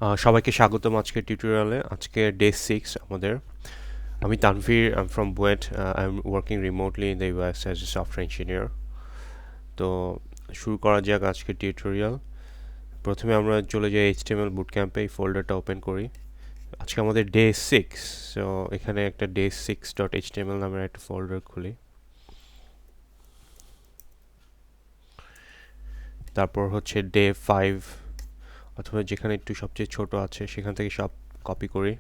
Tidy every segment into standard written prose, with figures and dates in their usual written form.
সবাইকে স্বাগতম আজকের টিউটোরিয়ালে। আজকে ডে 6 আমাদের। আমি Tanvir, I am from BUET. I am working remotely in the US as a software engineer. তো শুরু করা যাক আজকের টিউটোরিয়াল। প্রথমে আমরা চলে যাই এইচটিএমএল বুটক্যাম্পে, এই ফোল্ডারটা ওপেন করি। আজকে আমাদের ডে 6, সো এখানে একটা ডে 6.html নামের একটা ফোল্ডার খুলি। তারপর হচ্ছে ডে 5, অথবা যেখানে একটু সবচেয়ে ছোট আছে সেখান থেকে সব কপি করি।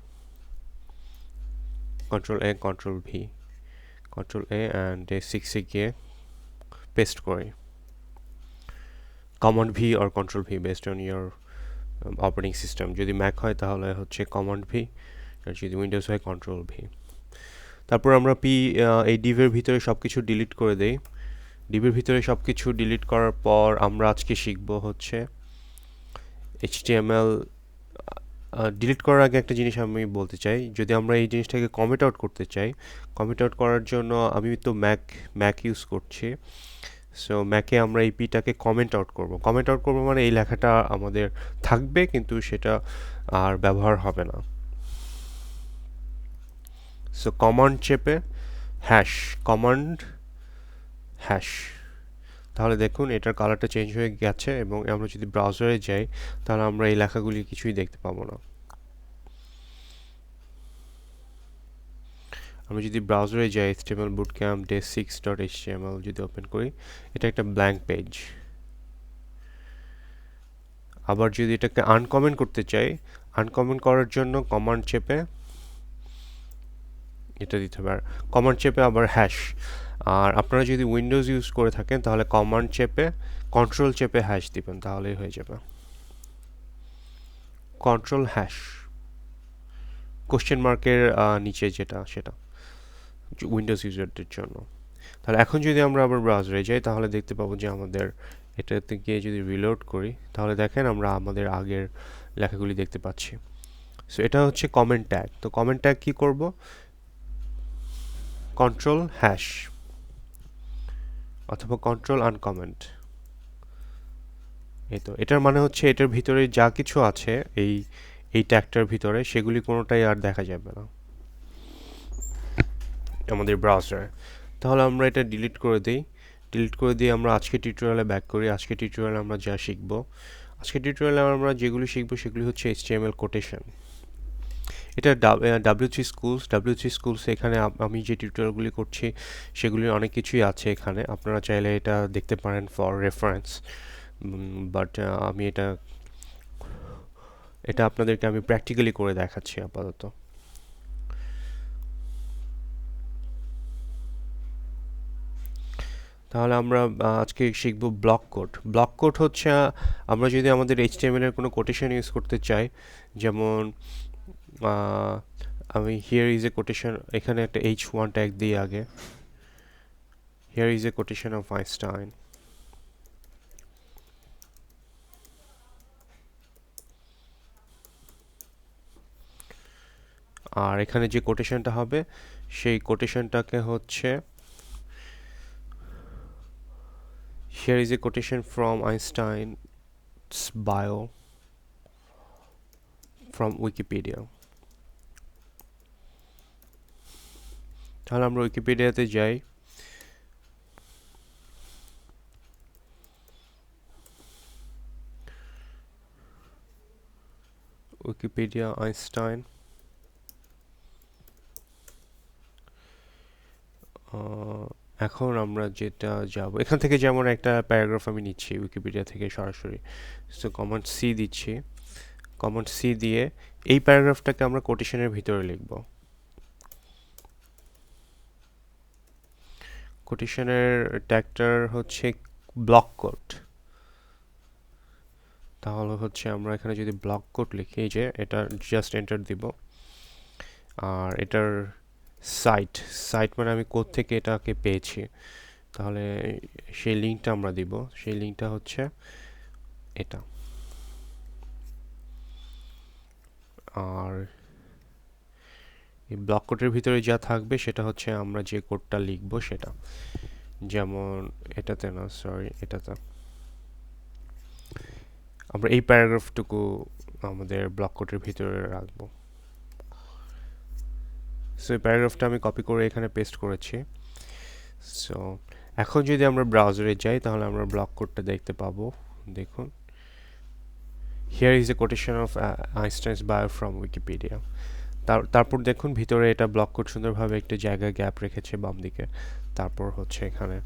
Control A, control V, control A and day 6-এ গিয়ে পেস্ট করি। Command V or control V based on your operating system. যদি ম্যাক হয় তাহলে হচ্ছে কমান্ড ভি, আর যদি উইন্ডোজ হয় কন্ট্রোল ভি। তারপর আমরা এই ডিভের ভিতরে সব কিছু ডিলিট করে দেই। ডিভের ভিতরে সব কিছু ডিলিট করার পর আমরা আজকে শিখব হচ্ছে এইচটিএমএল। ডিলিট করার আগে একটা জিনিস আমি বলতে চাই, যদি আমরা এই জিনিসটাকে কমেন্ট আউট করতে চাই, কমেন্ট আউট করার জন্য আমি তো ম্যাক ইউজ করছি। সো ম্যাকে আমরা এই পিটাকে কমেন্ট আউট করব। কমেন্ট আউট করবো মানে এই লেখাটা আমাদের থাকবে কিন্তু সেটা আর ব্যবহার হবে না। সো কমান্ড চেপে হ্যাশ, কমান্ড হ্যাশ, তাহলে দেখুন এটার কালারটা চেঞ্জ হয়ে গেছে এবং আমরা যদি ব্রাউজারে যাই তাহলে আমরা এই লেখাগুলি কিছুই দেখতে পাবো না। আমরা যদি ব্রাউজারে যাই এইচটিএমএল বুটক্যাম্প ডে 6.html যদি ওপেন করি, এটা একটা ব্ল্যাঙ্ক পেজ। আবার যদি এটাকে আনকমেন্ট করতে চাই, আনকমেন্ট করার জন্য কমান্ড চেপে এটা দিতে হবে, কমান্ড চেপে আবার হ্যাশ। আর আপনারা যদি উইন্ডোজ ইউজ করে থাকেন তাহলে কমান্ড চেপে কন্ট্রোল চেপে হ্যাশ দিবেন, তাহলেই হয়ে যাবে। কন্ট্রোল হ্যাশ, কোশ্চেন মার্কের নিচে যেটা সেটা উইন্ডোজ ইউজারদের জন্য। তাহলে এখন যদি আমরা আবার ব্রাউজারে যাই তাহলে দেখতে পাবো যে আমাদের এটাতে গিয়ে যদি রিলোড করি তাহলে দেখেন আমরা আমাদের আগের লেখাগুলি দেখতে পাচ্ছি। সো এটা হচ্ছে কমেন্ট ট্যাগ। তো কমেন্ট ট্যাগ কী করব? কন্ট্রোল হ্যাশ অথবা কন্ট্রোল আনকমেন্ট। এই তো এটার মানে হচ্ছে এটার ভিতরে যা কিছু আছে এই ট্যাগটার ভিতরে সেগুলি কোনোটাই আর দেখা যাবে না আমাদের ব্রাউজারে। তাহলে আমরা এটা ডিলিট করে দিই। ডিলিট করে দিয়ে আমরা আজকে টিউটোরিয়ালে ব্যাক করি। আজকে টিউটোরিয়ালে আমরা যা শিখব, আজকে টিউটোরিয়ালে আমরা যেগুলি শিখব সেগুলি হচ্ছে এইচটিএমএল কোটেশন। এটা W3 স্কুলস এখানে আমি যে টিউটোরিয়ালগুলি করছি সেগুলির অনেক কিছুই আছে এখানে, আপনারা চাইলে এটা দেখতে পারেন ফর রেফারেন্স। বাট আমি এটা আপনাদেরকে আমি প্র্যাকটিক্যালি করে দেখাচ্ছি আপাতত। তাহলে আমরা আজকে শিখব ব্লক কোড। ব্লক কোড হচ্ছে আমরা যদি আমাদের এইচটিএমএল এর কোনো কোটেশন ইউজ করতে চাই, যেমন আমি হিয়ার ইজ এ কোটেশন, এখানে একটা h1 ট্যাগ দিই আগে। Here is a quotation of Einstein. আর এখানে যে কোটেশনটা হবে সেই কোটেশনটাকে হচ্ছে here is a quotation from Einstein's bio from Wikipedia. তাহলে আমরা উইকিপিডিয়াতে যাই। Wikipedia Einstein. এখন আমরা যেটা যাব এখান থেকে, যেমন একটা প্যারাগ্রাফ আমি নিচ্ছি উইকিপিডিয়া থেকে সরাসরি। সো কমান্ড সি দিচ্ছি। কমান্ড সি দিয়ে এই প্যারাগ্রাফটাকে আমরা কোটেশনের ভিতরে লিখব। কোটেশনের ট্যাগটার হচ্ছে ব্লক কোড। তাহলে হচ্ছে আমরা এখানে যদি ব্লক কোড লিখি, যে এটা জাস্ট এন্টার দিব। আর এটার সাইট মানে আমি কোথা থেকে এটাকে পেয়েছি, তাহলে সেই লিঙ্কটা আমরা দিব। সেই লিঙ্কটা হচ্ছে এটা। আর এই ব্লক কোডের ভিতরে যা থাকবে সেটা হচ্ছে আমরা যে কোডটা লিখব সেটা, যেমন এটাতে না, সরি এটাতে আমরা এই প্যারাগ্রাফটুকু আমাদের ব্লক কোডের ভিতরে রাখবো। সো এই প্যারাগ্রাফটা আমি কপি করে এখানে পেস্ট করেছি। সো এখন যদি আমরা ব্রাউজারে যাই তাহলে আমরা ব্লক কোডটা দেখতে পাবো। দেখুন, here is a quotation of Einstein's bio from Wikipedia. তারপর দেখুন ভিতরে এটা ব্লক কোড সুন্দরভাবে একটা জায়গায় গ্যাপ রেখেছে বাম দিকে। তারপর হচ্ছে এখানে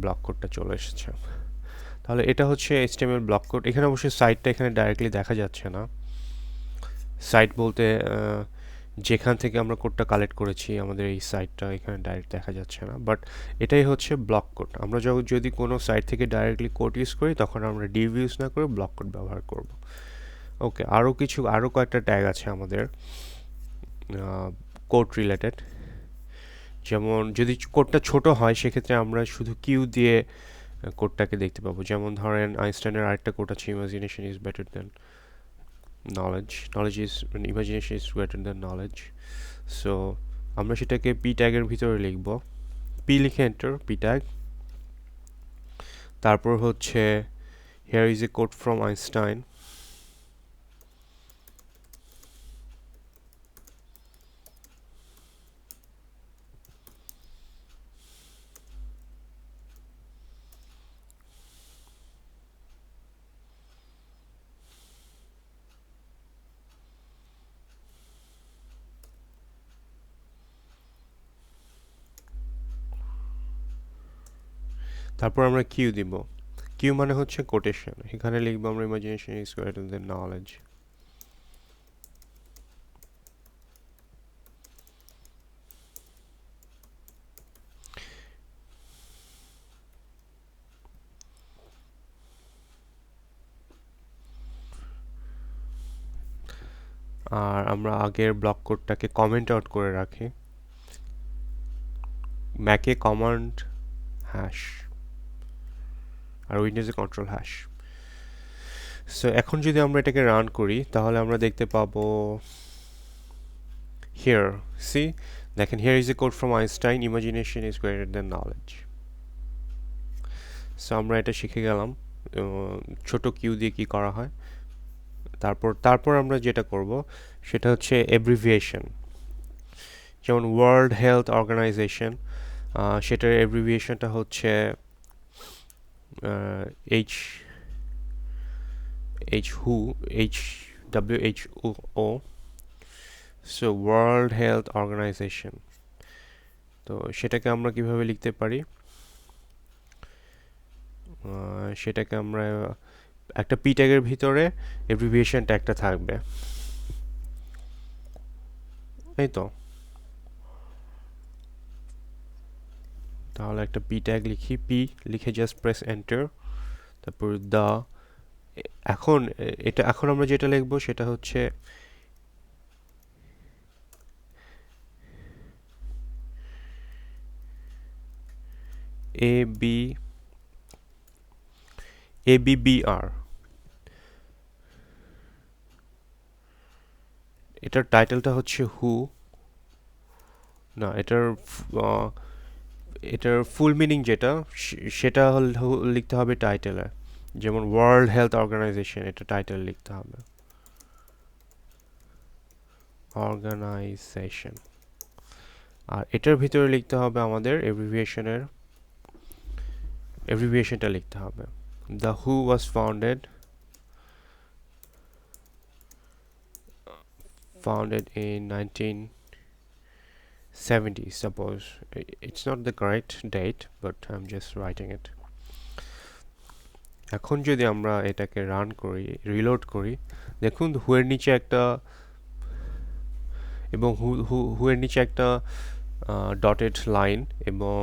ব্লক কোডটা চলে এসেছে। তাহলে এটা হচ্ছে HTML ব্লক কোড। এখানে অবশ্যই সাইটটা এখানে ডাইরেক্টলি দেখা যাচ্ছে না। সাইট বলতে যেখান থেকে আমরা কোডটা কালেক্ট করেছি আমাদের এই সাইটটা এখানে ডাইরেক্ট দেখা যাচ্ছে না, বাট এটাই হচ্ছে ব্লক কোড। আমরা যদি কোনো সাইট থেকে ডাইরেক্টলি কোড ইউজ করি তখন আমরা ডিভ ইউজ না করে ব্লক কোড ব্যবহার করব। ওকে, আরও কয়েকটা ট্যাগ আছে আমাদের কোড রিলেটেড। যেমন যদি কোডটা ছোট হয় সেক্ষেত্রে আমরা শুধু কিউ দিয়ে কোডটাকে দেখতে পাবো। যেমন ধরেন আইনস্টাইনের আরেকটা কোড আছে, imagination is better then imagination is greater than knowledge. So আমরা সেটাকে পি ট্যাগের ভিতরে লিখব, পি লিখে এন্টার, পি ট্যাগ। তারপর হচ্ছে here is A code from Einstein. তারপর আমরা কিউ দিব। কিউ মানে হচ্ছে কোটেশন। এখানে লিখবো আমরা imagination is greater than knowledge. আর আমরা আগের ব্লক কোডটাকে কমেন্ট আউট করে রাখি, ম্যাকে কমান্ড হ্যাশ আর উইন্ডোজে কন্ট্রোল হ্যাশ। সো এখন যদি আমরা এটাকে রান করি তাহলে আমরা দেখতে পাবো হিয়ার, সি দেখেন, here is A code from Einstein, imagination is greater than knowledge. So আমরা এটা শিখে গেলাম ছোট কিউ দিয়ে কি করা হয়। তারপর আমরা যেটা করব সেটা হচ্ছে এব্রিভিয়েশন। যেমন ওয়ার্ল্ড হেলথ অর্গানাইজেশন, সেটার এব্রিভিয়েশনটা হচ্ছে H WHO। So world health organization. তো সেটাকে আমরা কিভাবে লিখতে পারি, সেটাকে আমরা একটা পি ট্যাগের ভিতরে এব্রিভিয়েশন ট্যাগটা থাকবে, এই তো। তাহলে একটা পি ট্যাগ লিখি, পি লিখে জাস্ট প্রেস এন্টার, তারপর এখন আমরা যেটা লিখবো সেটা হচ্ছে ABBR। এটার টাইটেলটা হচ্ছে হু, না এটার ফুল মিনিং যেটা সেটা লিখতে হবে টাইটেলে। যেমন ওয়ার্ল্ড হেলথ অর্গানাইজেশন, এটা টাইটেল লিখতে হবে অর্গানাইজেশন। আর এটার ভিতরে লিখতে হবে আমাদের এব্রিভিয়েশনটা লিখতে হবে। The who was founded in 1970, suppose. It's not the correct date, but I'm just writing it. এখন যদি আমরা এটাকে রান করি, রিলোড করি, দেখুন হুয়ের নিচে একটা এবং হুয়ের নিচে একটা ডটেড লাইন, এবং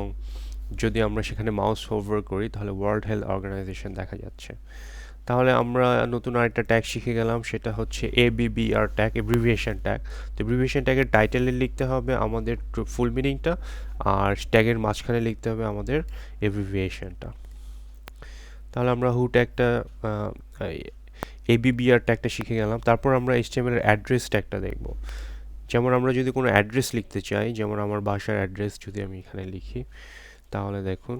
যদি আমরা সেখানে মাউস হোভার করি তাহলে ওয়ার্ল্ড হেলথ অর্গানাইজেশন দেখা যাচ্ছে। তাহলে আমরা নতুন আরেকটা ট্যাগ শিখে গেলাম, সেটা হচ্ছে ABBR ট্যাগ, এব্রিভিয়েশন ট্যাগ। তো এব্রিভিয়েশন ট্যাগের টাইটেলে লিখতে হবে আমাদের ফুল মিনিংটা, আর ট্যাগের মাঝখানে লিখতে হবে আমাদের এব্রিভিয়েশনটা। তাহলে আমরা হু ট্যাগটা ABBR ট্যাগটা শিখে গেলাম। তারপর আমরা HTML এর অ্যাড্রেস ট্যাগটা দেখব। যেমন আমরা যদি কোনো অ্যাড্রেস লিখতে চাই, যেমন আমার বাসার অ্যাড্রেস যদি আমি এখানে লিখি, তাহলে দেখুন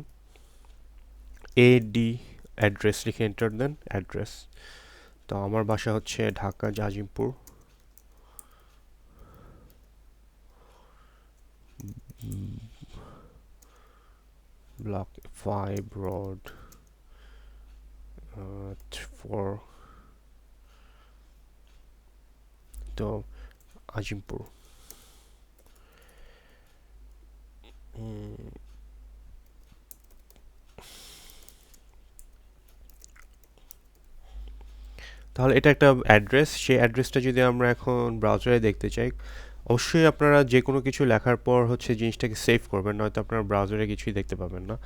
অ্যাড্রেস লিখে এন্টার দেন, অ্যাড্রেস। তো আমার বাসা হচ্ছে ঢাকা আজিমপুর, ব্লক 5 রোড 4, তো আজিমপুর। তাহলে এটা একটা অ্যাড্রেস। সেই অ্যাড্রেসটা যদি আমরা এখন ব্রাউজারে দেখতে চাই, অবশ্যই আপনারা যে কোনো কিছু লেখার পর হচ্ছে জিনিসটাকে সেভ করবেন, নয়তো আপনারা ব্রাউজারে কিছুই দেখতে পাবেন না।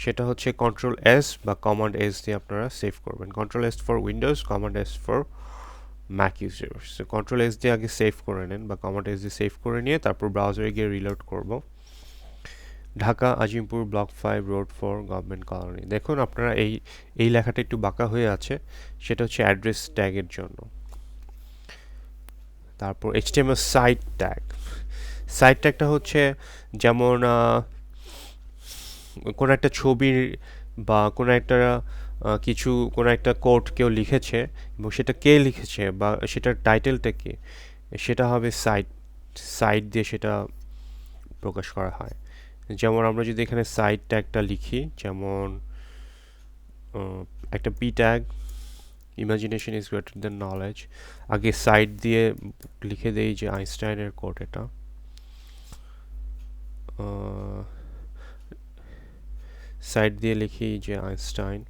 সেটা হচ্ছে কন্ট্রোল এস বা কমান্ড এস দিয়ে আপনারা সেভ করবেন। Control S for Windows, command S for Mac users. Control S দিয়ে আগে সেভ করে নেন বা কমান্ড এস দিয়ে সেভ করে নিয়ে তারপর ব্রাউজারে গিয়ে রিলোড করব। Dhaka Azimpur block 5 road 4 government colony. দেখুন আপনারা এই লেখাটা একটু বাঁকা হয়ে আছে, সেটা হচ্ছে অ্যাড্রেস ট্যাগের জন্য। তারপর HTML সাইট ট্যাগ। সাইট ট্যাগটা হচ্ছে যেমন কোনো একটা ছবির বা কোনো একটা কিছু, কোনো একটা কোড কেউ লিখেছে এবং সেটা কে লিখেছে বা সেটার টাইটেলটা কি, সেটা হবে সাইট। সাইট দিয়ে সেটা প্রকাশ করা হয়। যেমন আমরা যদি এখানে সাইট ট্যাগটা লিখি, যেমন একটা P tag, imagination is greater than knowledge, আগে সাইট দিয়ে লিখে দেই যে আইনস্টাইনের কোট এটা। সাইট দিয়ে লিখি যে আইনস্টাইন।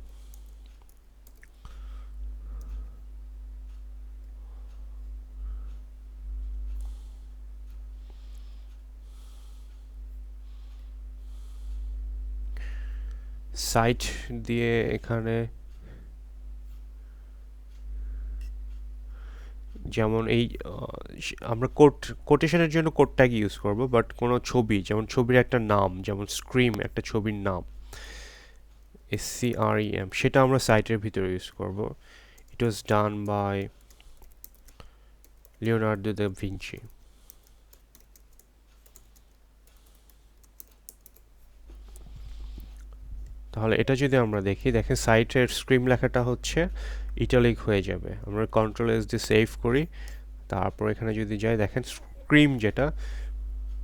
সাইট দিয়ে এখানে যেমন আমরা কোটেশনের জন্য কোড ট্যাগ ইউজ করব, বাট কোনো ছবি, যেমন ছবির একটা নাম, যেমন স্ক্রিম একটা ছবির নাম, SCREM, সেটা আমরা সাইটের ভিতরে ইউজ করব। It was done by Leonardo da Vinci. তাহলে এটা যদি আমরা দেখি, দেখেন সাইটের স্ক্রিম লেখাটা হচ্ছে ইটালিক হয়ে যাবে। আমরা কন্ট্রোল এস দিয়ে সেভ করি, তারপর এখানে যদি যাই দেখেন স্ক্রিম যেটা,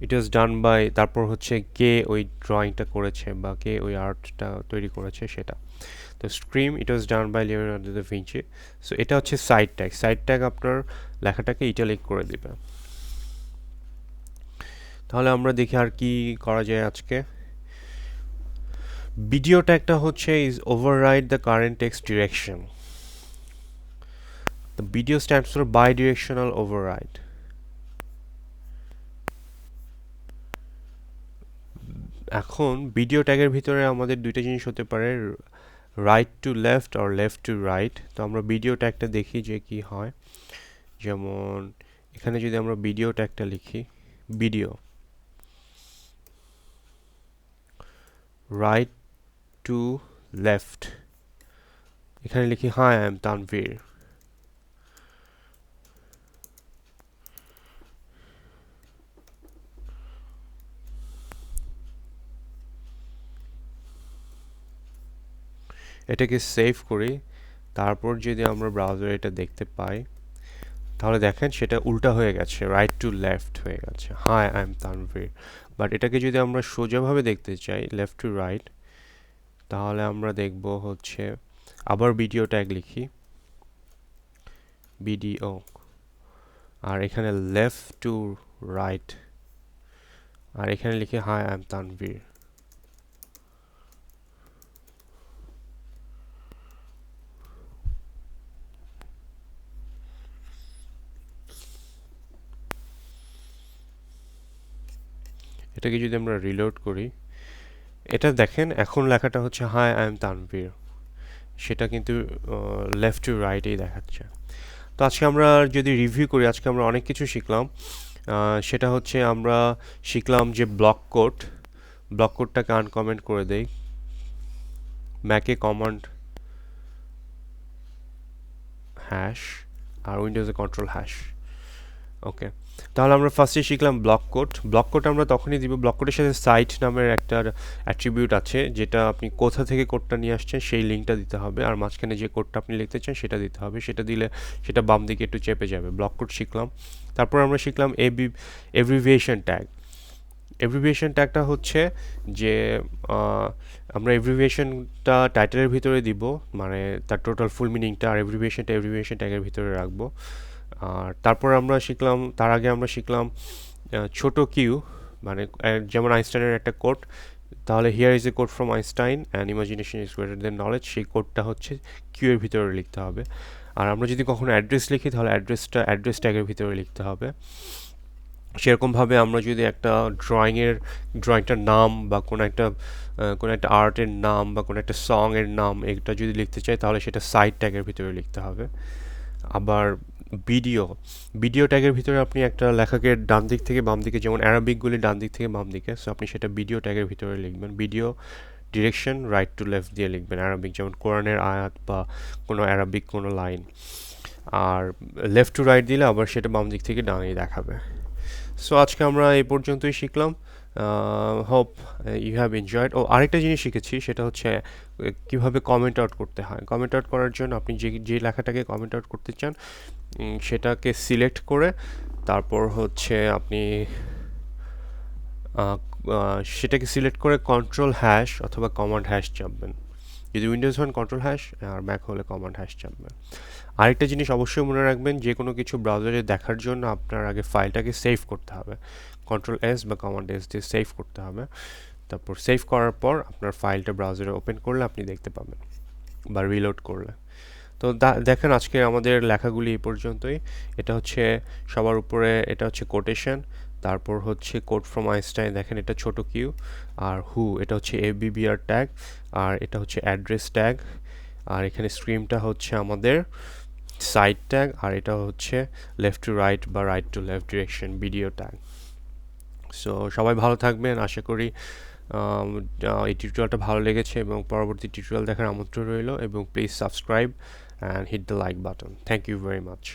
ইট ওয়াজ ডান বাই, তারপর হচ্ছে কে ওই ড্রয়িংটা করেছে বা কে ওই আর্টটা তৈরি করেছে সেটা। তো scream it was done by Leonardo da Vinci. So এটা হচ্ছে সাইট ট্যাগ। সাইট ট্যাগ আপনার লেখাটাকে ইটালিক করে দিবে। তাহলে আমরা দেখি আর কি করা যায় আজকে। ভিডিও ট্যাগটা হচ্ছে is override the current text direction. The video stands for bidirectional override. এখন ভিডিও ট্যাগের ভিতরে আমাদের দুইটা জিনিস হতে পারে, রাইট টু লেফট আর লেফট টু রাইট। তো আমরা ভিডিও ট্যাগটা দেখি যে কি হয়। যেমন এখানে যদি আমরা ভিডিও ট্যাগটা লিখি, ভিডিও রাইট টু লেফট, এখানে লিখি হাই আই এম তানভীর। এটাকে সেভ করি, তারপর যদি আমরা ব্রাউজারে এটা দেখতে পাই, তাহলে দেখেন সেটা উল্টা হয়ে গেছে, রাইট টু লেফট হয়ে গেছে, hi I am Tanvir. But এটাকে যদি আমরা সোজাভাবে দেখতে চাই, লেফট টু রাইট, তাহলে আমরা দেখব হচ্ছে আবার ভিডিও ট্যাগ লিখি, ভিডিও, আর এখানে লেফট টু রাইট, আর এখানে লিখি হাই আই এম তানভীর। এটাকে যদি আমরা রিলোড করি, এটা দেখেন এখন লেখাটা হচ্ছে হাই আই এম তানভীর, সেটা কিন্তু লেফট টু রাইটেই দেখাচ্ছে। তো আজকে আমরা যদি রিভিউ করি, আজকে আমরা অনেক কিছু শিখলাম। সেটা হচ্ছে আমরা শিখলাম যে ব্লক কোডটাকে আনকমেন্ট করে দেই, ম্যাকে কমান্ড হ্যাশ আর উইন্ডোজে কন্ট্রোল হ্যাশ। ওকে, তাহলে আমরা ফার্স্টে শিখলাম ব্লক কোড। ব্লক কোড আমরা তখনই দিব, ব্লক কোডের সাথে সাইট নামের একটা অ্যাট্রিবিউট আছে, যেটা আপনি কোথা থেকে কোডটা নিয়ে আসছেন সেই লিঙ্কটা দিতে হবে, আর মাঝখানে যে কোডটা আপনি লিখতে চান সেটা দিতে হবে। সেটা দিলে সেটা বাম দিকে একটু চেপে যাবে। ব্লক কোড শিখলাম। তারপর আমরা শিখলাম এভ্রিভিয়েশন ট্যাগ। এভ্রিভিয়েশন ট্যাগটা হচ্ছে যে আমরা এভ্রিভিয়েশনটা টাইটেলের ভিতরে দিব, মানে তার টোটাল ফুল মিনিংটা, আর এভ্রিভিয়েশনটা এভ্রিভিয়েশন ট্যাগের ভিতরে রাখবো। আর তারপর আমরা শিখলাম, তার আগে আমরা শিখলাম ছোট কিউ, মানে যেমন আইনস্টাইনের একটা কোট, তাহলে here is a quote from Einstein and imagination is greater than knowledge, সেই কোডটা হচ্ছে কিউ এর ভিতরে লিখতে হবে। আর আমরা যদি কখনো অ্যাড্রেস লিখি তাহলে অ্যাড্রেস ট্যাগের ভিতরে লিখতে হবে। সেরকমভাবে আমরা যদি একটা ড্রয়িংটার নাম বা কোনো একটা আর্টের নাম বা কোনো একটা সংয়ের নাম এটা যদি লিখতে চাই তাহলে সেটা সাইট ট্যাগের ভিতরে লিখতে হবে। আবার ভিডিও ভিডিও ট্যাগের ভিতরে আপনি একটা লেখাকে ডান দিক থেকে বাম দিকে, যেমন অ্যারাবিকগুলি ডান দিক থেকে বাম দিকে, সো আপনি সেটা ভিডিও ট্যাগের ভিতরে লিখবেন। Video direction right to left দিয়ে লিখবেন অ্যারাবিক, যেমন কোরআনের আয়াত বা কোনো অ্যারাবিক কোনো লাইন। আর লেফট টু রাইট দিলে আবার সেটা বাম দিক থেকে ডানে দেখাবে। সো আজকে আমরা এই পর্যন্তই শিখলাম। Hope you have enjoyed. ও আরেকটা জিনিস শিখেছি, সেটা হচ্ছে কীভাবে কমেন্ট আউট করতে হয়। কমেন্ট আউট করার জন্য আপনি যে লেখাটাকে কমেন্ট আউট করতে চান সেটাকে সিলেক্ট করে তারপর হচ্ছে আপনি সেটাকে সিলেক্ট করে কন্ট্রোল হ্যাশ অথবা কমান্ড হ্যাশ চাপবেন। যদি উইন্ডোজ হন কন্ট্রোল হ্যাশ, আর ম্যাক হলে কমান্ড হ্যাশ চাপবেন। আরেকটা জিনিস অবশ্যই মনে রাখবেন, যে কোনো কিছু ব্রাউজারে দেখার জন্য আপনার আগে ফাইলটাকে সেভ করতে হবে। কন্ট্রোল এস বা কমান্ড এস দিয়ে সেভ করতে হবে। তারপর সেভ করার পর আপনার ফাইলটা ব্রাউজারে ওপেন করলে আপনি দেখতে পাবেন, বা রিলোড করলে। তো দেখেন আজকে আমাদের লেখাগুলি এই পর্যন্তই। এটা হচ্ছে সবার উপরে, এটা হচ্ছে কোটেশন, তারপর হচ্ছে কোড ফ্রম আইনস্টাইন, দেখেন এটা ছোট কিউ, আর হু এটা হচ্ছে এবিবিআর ট্যাগ, আর এটা হচ্ছে অ্যাড্রেস ট্যাগ, আর এখানে স্ক্রিমটা হচ্ছে আমাদের সাইড ট্যাগ, আর এটা হচ্ছে লেফট টু রাইট বা right to left direction video tag. So সবাই ভালো থাকবেন, আশা করি এই টিউটোরিয়ালটা ভালো লেগেছে, এবং পরবর্তী টিউটোরিয়াল দেখার আমন্ত্রণ রইল, এবং please subscribe and hit the like button. Thank you very much.